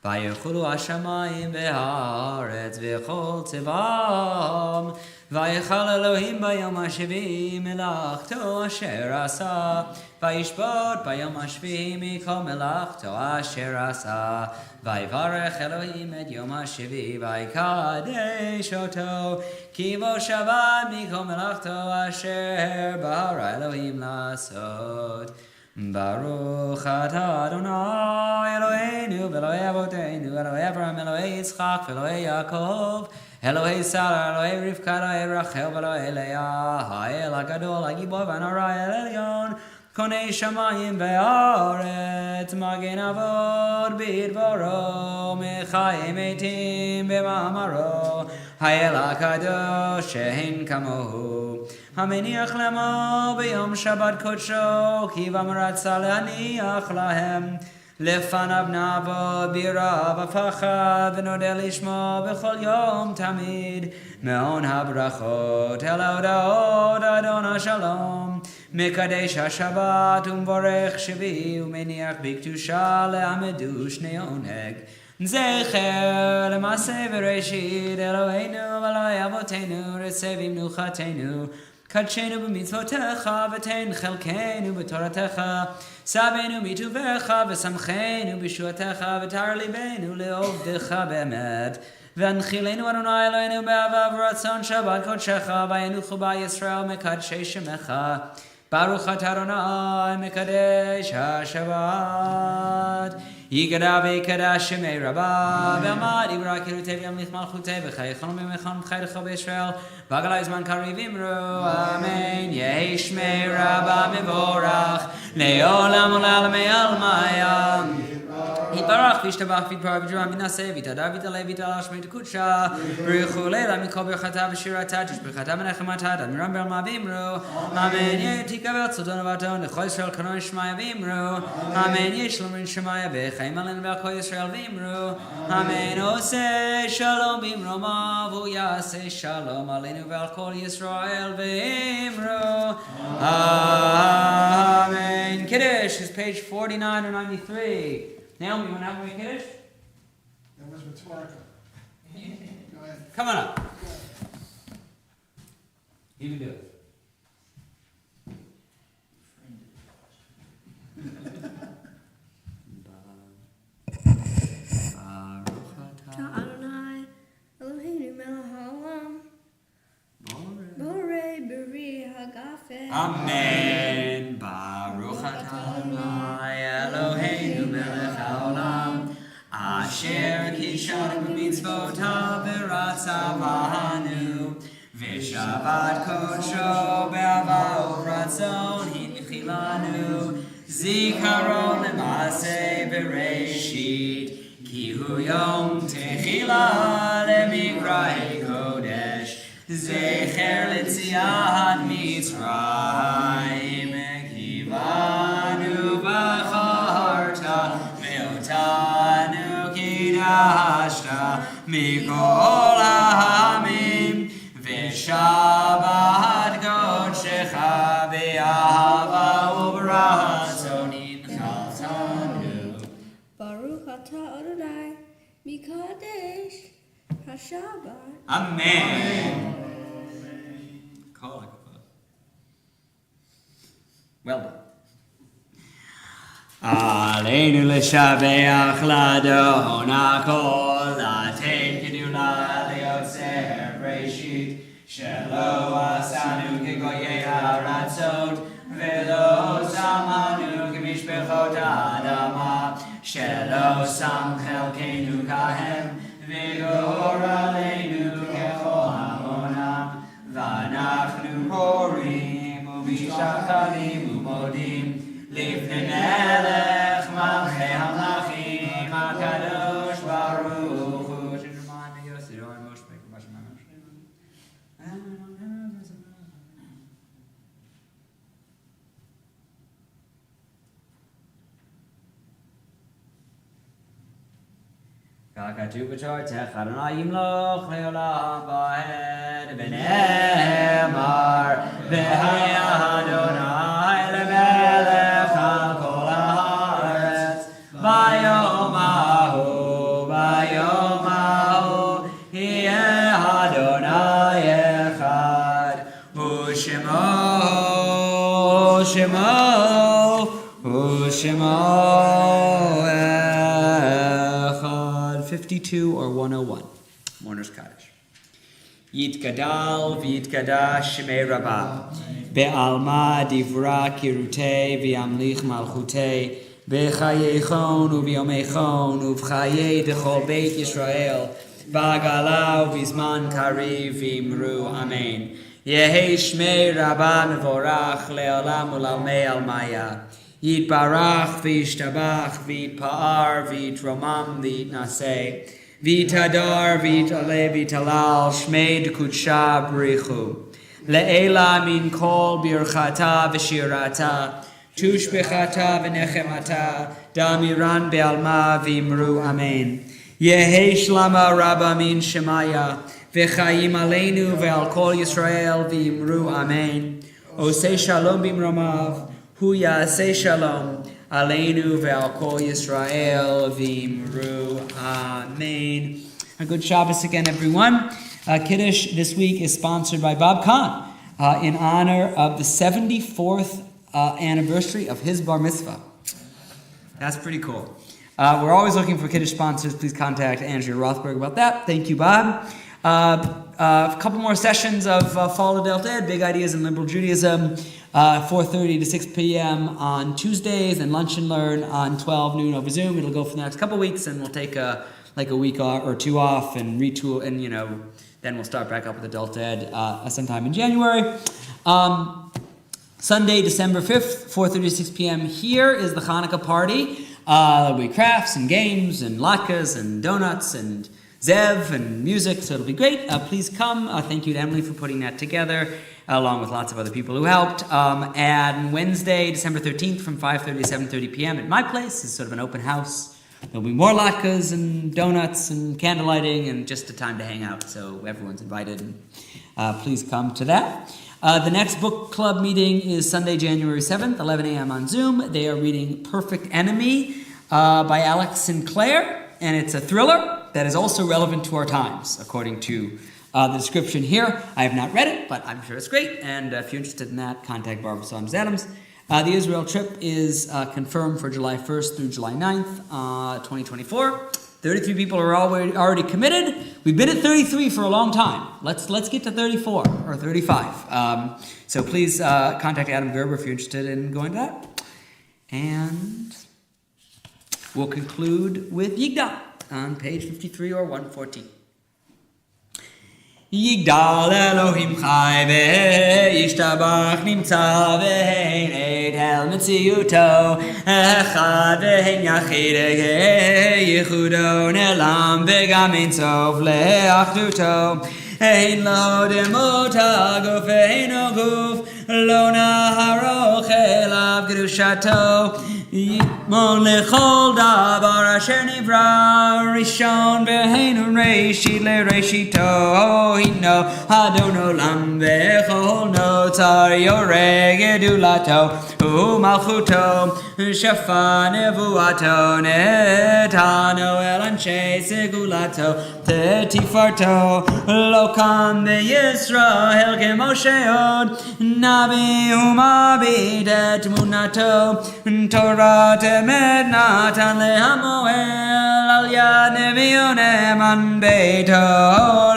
Vayechulu hashamayim v'haaretz v'chol tzivam Vayechal Elohim bayom hashvi'i melachto asher asa Vayishbot bayom hashvi'i mikol melachto asher asa Vayivarech Elohim et yom hashvi'i vayikadesh oto Ki bo shabbat mikol melachto asher bara Elohim lasot Baruch atah Adonai Eloheinu v'Elohei Avoteinu Elohei Avraham Elohei Yitzchak v'Elohei Yaakov Elohei Sarah Elohei Rivka Elohei Rachel v'Elohei Leah Ha'el HaGadol HaGibor v'Hanora El Elyon קונה שמיים וארץ, מגן אבות בדברו, מחיים מתים במאמרו, האל הקדוש שאין כמוהו. המניח למו ביום שבת קודשו, כי בם רצה להניח להם. לפניו נעבוד ביראה ופחד, ונודה לשמו בכל יום תמיד. מעון הברכות אל ההודעות אדון השלום, מקדש השבת ומברך שביעי, ומניח בקדושה לעמדו שני עונג. זכר למעשה בראשית, אלוהינו ואלוהי אבותינו, רצה במנוחתנו. קדשנו במצוותיך ותן חלקנו בתורתך, סבנו מטובך ושמחנו בישועתך, ותאר ליבנו לעובדך באמת. והנחילנו אדוני אלוהינו באהבה ורצון שבת קודשך, וינוחו בה ישראל מקדשי שמך. ברוך אתה אדוני מקדש השבת. יקדע ויקדש שמי רבה, ועמד יברא קירותי וימליך מלכותי, וחיי חלום במכון חייך בישראל, והגלה זמן קריב אמרו אמן. יהי שמי רבה מבורך, לעולם ולעלמי עלמיים. יתברך וישתבח ויתפאר ויתרומם וינשא ויתהדר ויתעלה ויתעלה שמי תקודשה, ברכו לילה מכל ברכתה ושירתה, תשבחתה ונחמתה, תדמירם בעלמא ואמרו אמן. יהי תקבל צדקה ובטון לכל ישראל קנון שמיה ואמרו אמן. יהי שלום שמיה וחיים עלינו ועל כל ישראל ואמרו אמן. עושה שלום במרומיו, הוא יעשה שלום עלינו ועל כל ישראל ואמרו amen. Kiddush is page 49 or 93. Naomi, you want to have a Kiddush? That was rhetorical. Go ahead. Come on up. You can do it. Adonai, Eloheinu melech haolam, borei beri hagafen. Amen. Baruch atah Adonai Eloheinu melech haolam, asher kishanu b'mitzvotav v'ratza b'hanu, v'shavat kodsho be'ava u'ratzon hinchilanu, zikaron le'maseh bereshit, ki hu yom techila lemikra'ei kodesh, zecher letziat Mitzrayim, kivanu b'charta ve'otanu kidashta mikol ha'amim, ve'shabat kodshecha be'ahava u'b'ratzon inchaltanu. Baruch atah Adonai, mikadesh hashabat. Amen. Call like a bus. Well done. Aleinu l'shabeach ladon hakol, laten kedula liotzer breshit, shelo asanu kegoyei haratzot, velo samanu kemishpechot ha'adama, shelo sam chelkenu kahem, v'gor aleinu kechol hamonam, v'anachnu korim u'mishachalim u'modim, לפני מלך מלכי המלכים הקדוש ברוך הוא. שנאמר יוסי לא אמוש בקבש ממש. ככתוב בתורתך אדוני ימלוך לעולם ועד, ונאמר והיה אדוני למלך על כל הארץ, ביום ההוא יהיה אדוני אחד, ושמו אחד. 52 or 101. Mourner's Kaddish. יתגדל ויתקדש שמי רבה, בעלמא דברה קירותי וימליך מלכותי, בחיי חון וביומי חון ובחיי דכל בית ישראל, בעגלה ובזמן קריב אמרו אמן. Yehi Shmei Rabba Mevorach Le'olam U'Lalmei Almaya. Yitbarach v'yishtabach v'yitpa'ar v'yitromam v'yitnaseh v'yitadar v'yitale v'yitalal Shmei D'Kudsha B'richu. Le'ela min kol birchata v'shirata tushbechata v'nechemata damiran be'alma v'imru amen. Yehi shlama rabba min shemaya v'chaim aleinu ve'al kol Yisrael v'imru amen. Osei shalom b'imromav hu yaseh shalom aleinu ve'al kol Yisrael v'imru amen. A good Shabbos again, everyone. Kiddush this week is sponsored by Bob Kahn in honor of the 74th anniversary of his bar mitzvah. That's pretty cool. We're always looking for Kiddush sponsors. Please contact Andrea Rothberg about that. Thank you, Bob. A couple more sessions of Fall of Delta Ed, Big Ideas in Liberal Judaism, 4:30 to 6 p.m. on Tuesdays, and Lunch and Learn on 12 noon over Zoom. It'll go for the next couple weeks, and we'll take a week or two off and retool, and then we'll start back up with Adult Ed sometime in January. Sunday, December 5th, 4:30 to 6 p.m. here is the Hanukkah party. There'll be crafts and games and latkes and donuts and zev and music, so it'll be great. Please come. Thank you to Emily for putting that together, along with lots of other people who helped. And Wednesday, December 13th, from 5:30 to 7:30 p.m. at my place is sort of an open house. There'll be more latkes and donuts and candle lighting and just a time to hang out, so everyone's invited. Please come to that. The next book club meeting is Sunday, January 7th, 11 a.m. on Zoom. They are reading Perfect Enemy by Alex Sinclair, and it's a thriller that is also relevant to our times, according to the description here. I have not read it, but I'm sure it's great, and if you're interested in that, contact Barbara Saunders Adams. The Israel trip is confirmed for July 1st through July 9th, 2024. 33 people are already committed. We've been at 33 for a long time. Let's get to 34 or 35. So please contact Adam Gerber if you're interested in going to that. And we'll conclude with Yigdal on page 53 or 114. Yigdal Elohim chai v'yishtabach nimtza v'hein eid el metziuto echad v'hein yachid yichudo ne'lam v'gam ein sof le'achduto ein lo demot haguf ein oguf lo naharoch elav kedushato yitmon lechol davar asher nivra rishon v'hein reishit le'reishito hino hadon olam v'chol notar yoreh gedulato u'malchuto shafa nevuato netano el anshe segulato tetifarto lo kam be'Yisrael k'Moshe od nabi umabid et munato Torah temet natan lehamoel al yad nevion eman beito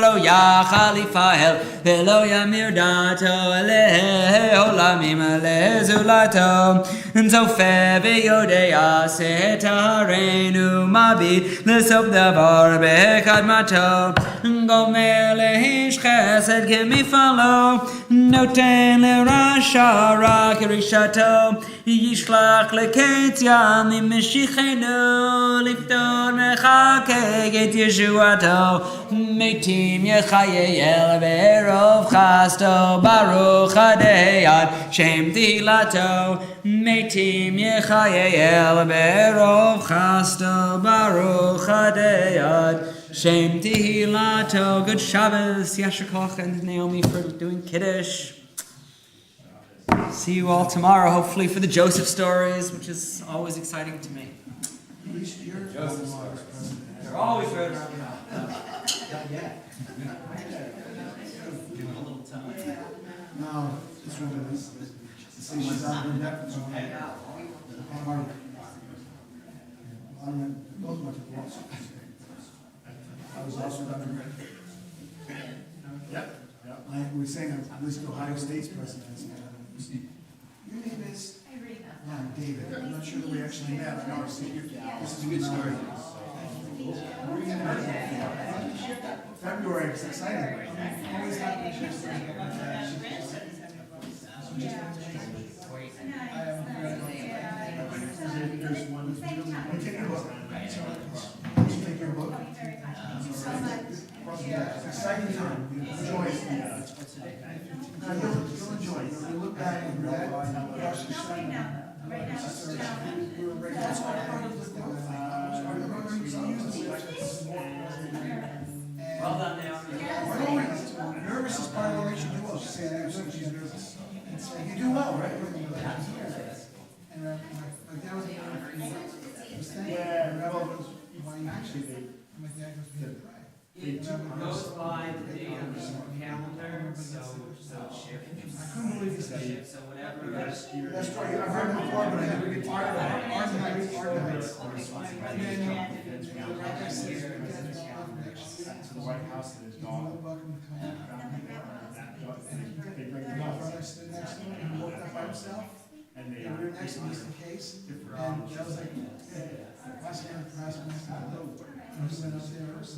lo ya khalifa el velo yamir dato ele olamim ele zulato zofe veyodea setarenu mabid lesob davar bekadmato gomer lehish chesed kemifalo noten lerasha ra kirishato yishlach leketyan limeshichenu liftor mechake get Yeshuato metim yechayel verov chasto baruch adeyad shem tilato metim yechayel verov chasto baruch adeyad shem tilato. Good Shabbos, Yasher Koch and Naomi for doing Kiddush. See you all tomorrow, hopefully, for the Joseph stories, which is always exciting to me. Joseph stories. They're always right around the mouth. Not yet. Give them a little time. No, this one is, see, she's out in depth. So I both went to law school. I was also undergrad. Yep. We were saying at least Ohio State's president. Your name is? Irina. David. I'm not sure that we actually met. I know I see you. This is a good story. February everywhere, it's exciting. Always have pictures. I am There's one that's really. You take your book. You take your book. Yeah, it's exciting time. You enjoy it. Now, you'll enjoy it. You'll look back and that. Rosh Hashanah. We were ready to start. Well done, Naomi. Nervous is part of what makes you do well. She's saying that she's nervous. You do well, right? And my dad was a why you actually my dad goes, we had to pray. It goes by the date on the calendar, so shift. I couldn't believe you said it. So whatever. That's right. I've heard it before, but I never get tired of it. Our nights. And then the rabbi says, "We're getting off next year." To the White House and his You're more dog. than welcome to come. They bring And them my up. brother stood next to him and he walked up by himself. And they And we were next to Mr. Case. And I was like, passing on the press, and I said, hello. And he went up there and I'm like,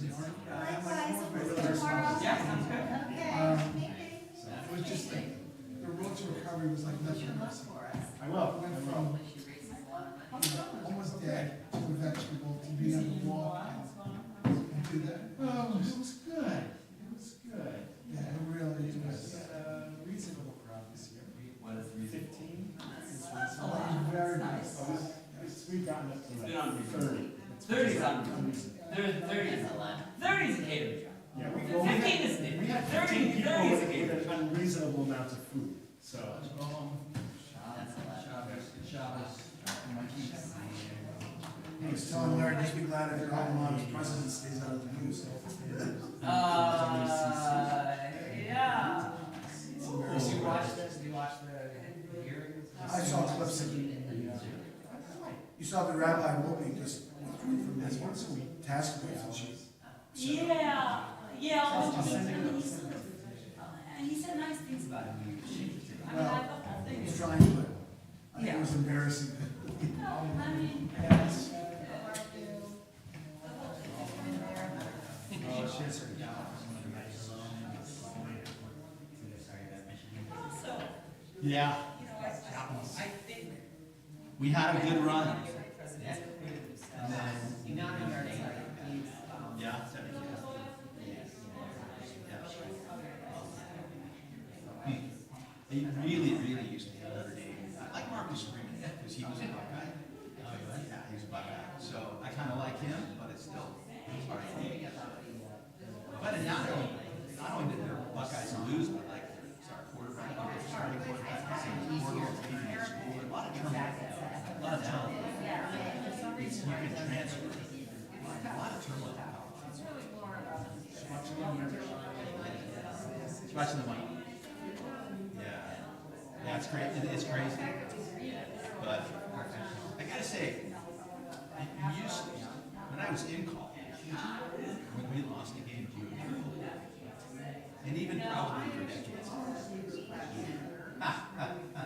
Yeah, sounds good. it was just like, the road to recovery was like nothing else. I will. Went from almost dead to a vegetable to being able to walk and do that. Oh, it was good. It was good. Yeah, it really was. Reasonable crowd this year. What is the 15. Oh, it was very nice. We've gotten up to It's like been on 30. 30's on. 30 is a lot. 30 is a catering job. Yeah, 15 is we had 30 15 people 30 is a with catering an unreasonable amount of food, so. I was telling Larry, just be glad if your alma mater's president stays out of the news. Yeah. Did you watch this? Did you watch the hearings? I saw clips of it. You saw the rabbi Whoopi just withdrew from his task force and she. Yeah. And he said nice things about it. Well, the whole he was trying, but I think it was embarrassing. Yes. Yeah. We had a good run. And then, yeah. He really, really used to hate Notre Dame. I like Marcus Freeman because he was a Buckeye. Yeah, he's a Buckeye. So I kind of like him, but it's still hard for me. But not only did the Buckeyes lose, but like our quarterback, our starting quarterback, a lot of turnover, a lot of talent. You can transfer. A lot of turnover. Watching the money. Yeah, it's crazy. It's crazy. But I gotta say, when I was in college, when we lost a game to you, and even probably for decades,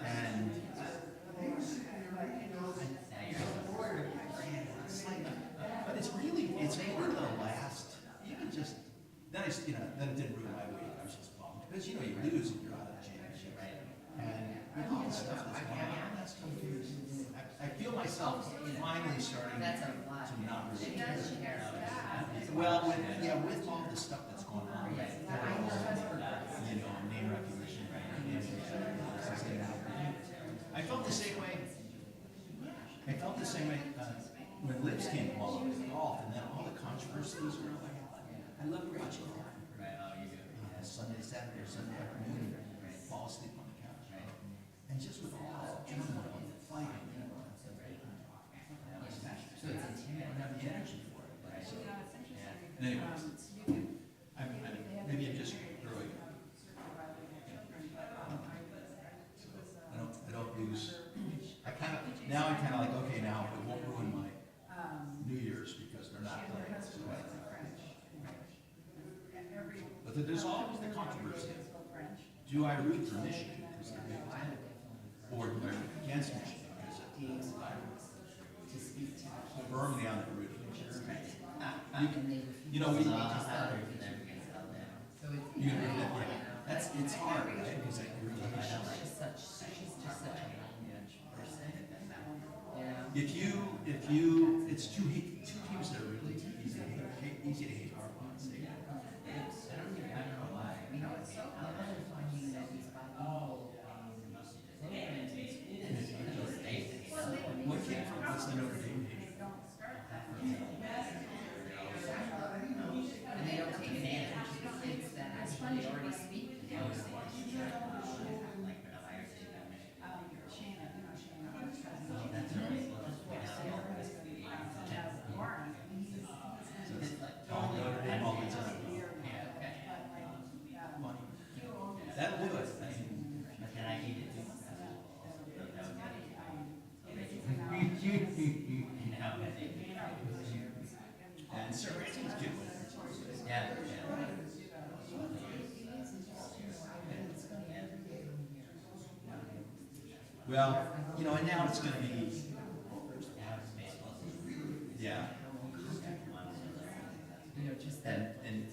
and but it's more the last. Even just then then it didn't ruin my week. I was just bummed because you lose and you're out of the championship, right? And with all the stuff that's going on, that's confusing. I feel myself finally starting to not really care. Well, with all the stuff that's going on, name recognition, I felt the same way. When Lips came along with golf, and then all the controversies were like, I love watching golf. Sunday, Saturday, or Sunday afternoon, fall asleep on the couch, and just with all that turmoil and fighting, I don't have the energy for it. And anyways, maybe I'm just growing up. I don't lose. Now I'm kind of like, okay, now it won't ruin my New Year's because they're not playing. But there's always the controversy. Do I root for Michigan because they're Big Ten? Or do I root against Michigan because it's firmly on the root for Michigan? You can read that, yeah. That's, it's hard, right? Because like, you're really, She's just such a person, you know? if you, it's two teams that are really easy to hate hard on. So, I don't know why. I mean, it's so hard finding that these bilingual programs in schools. what came from, what's the Notre Dame hate? And they don't take advantage of the kids that actually already speak the language. All Notre Dame all the time. That'll do it. And I hate it too. And Sir Randy's good. Yeah. Well, you know, and now it's gonna be, yeah. You know, just And, that. and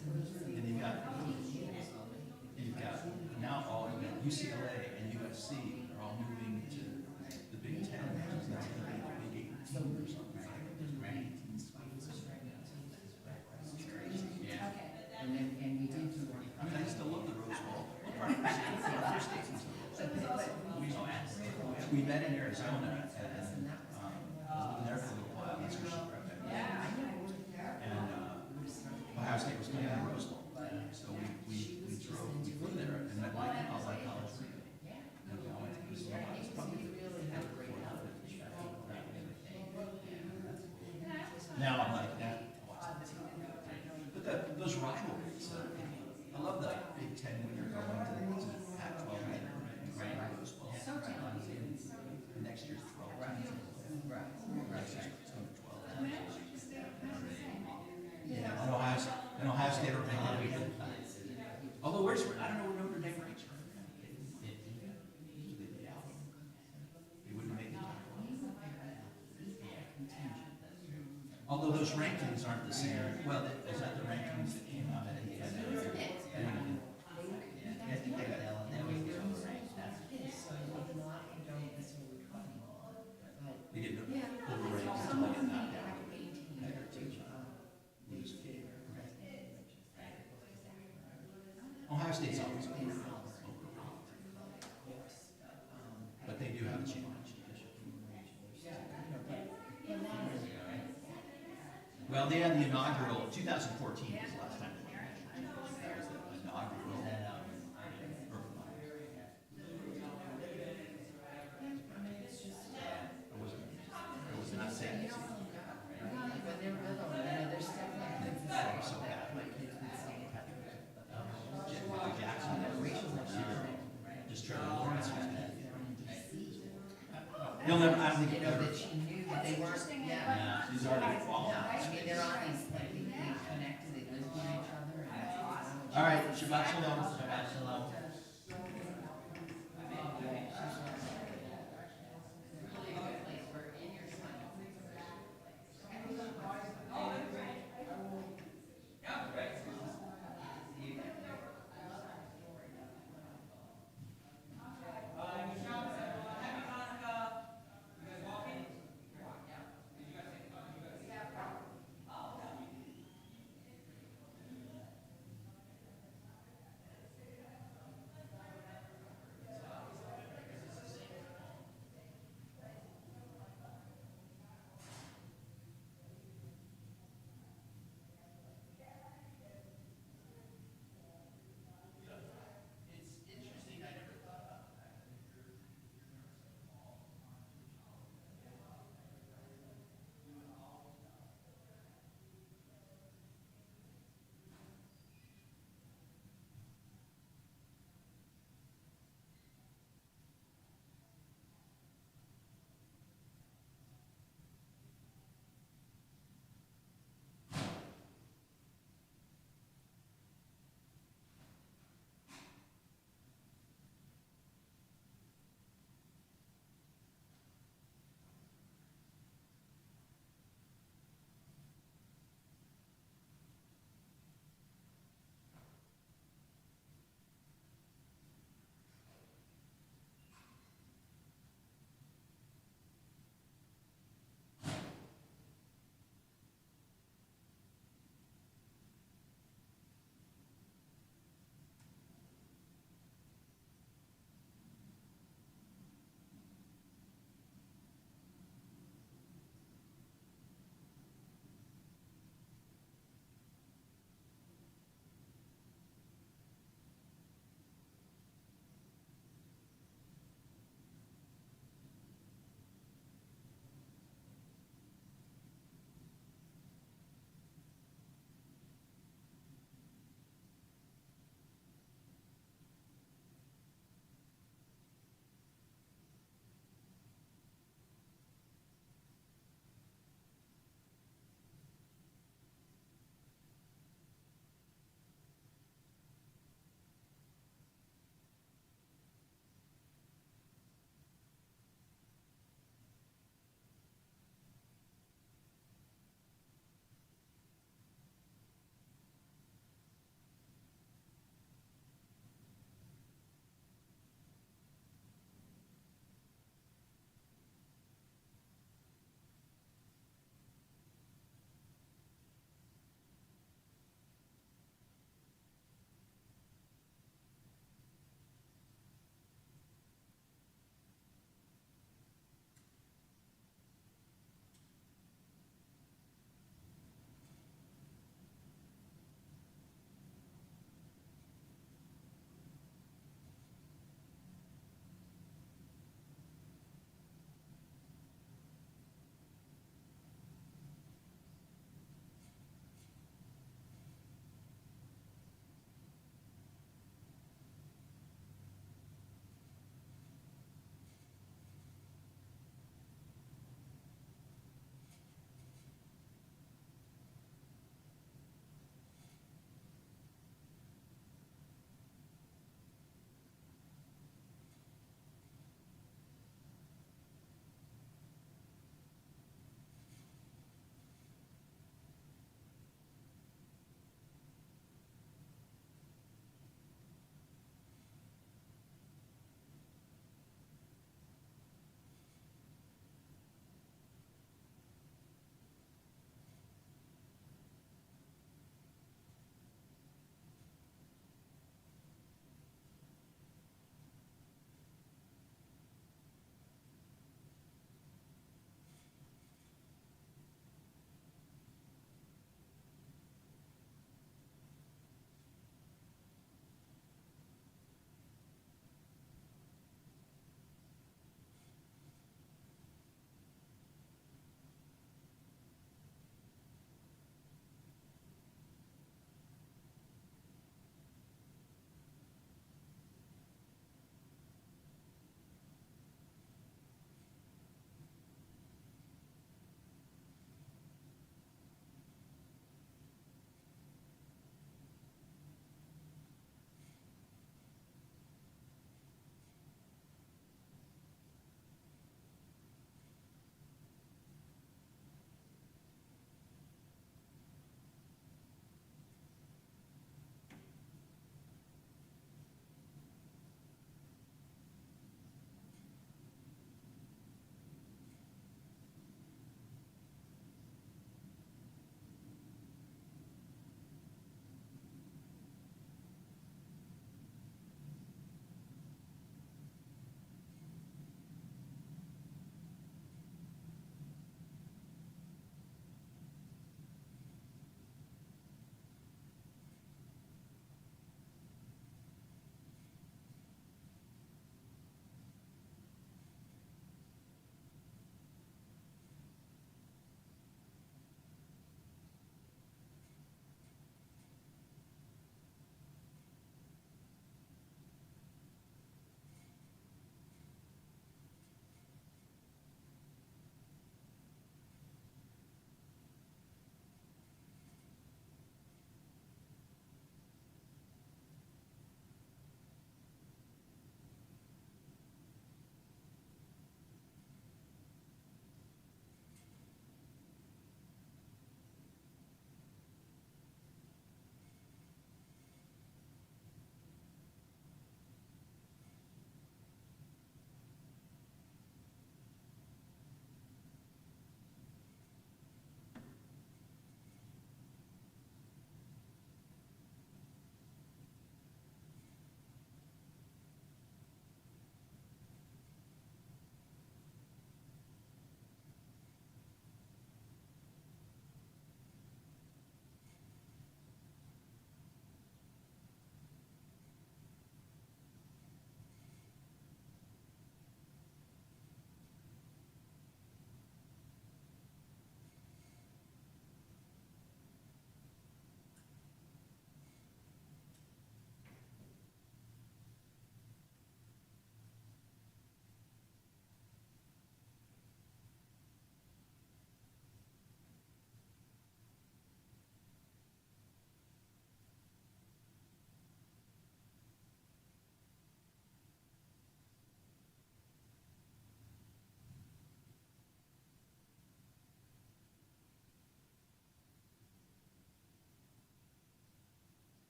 you've got now all, UCLA and USC are all moving to the Big Ten, which is not gonna be the Big 18 or something. Yeah. And we did do one. I mean, I still love the Rose Bowl. What part of other states and stuff? We met in Arizona and, I was living there for a little while, that's where she grew up. And, Ohio State was playing in the Rose Bowl. So we flew there and met Mike, I was like, college. And we all went to this, it's probably now I'm like, but those rivalries, I love the Big Ten when you're going to the Pac-12 and Grand Rose Bowl. So talented. And next year's 12. Next year's it's gonna be 12. Yeah, and Ohio State will make it. Although I don't know where Notre Dame ranks. They wouldn't make it. Although those rankings aren't the same. Well, is that the rankings that came out? I think they got they get overrated. Ohio State's always been but they do have a chance. Well, they had the inaugural, 2014 was the last time they won. That was the inaugural. I was not saying this. When they're little, you know, there's stuff like this. They so bad. My kids would say, Michael Jackson, just Trevor Lawrence was bad. He'll never, I don't think you he'll know, ever. that she knew that they weren't, Yeah, he's already fallen. I mean, they're on these, like, they connected, they live with each other. And All right, Shabbat Shalom. Shabbat Shalom.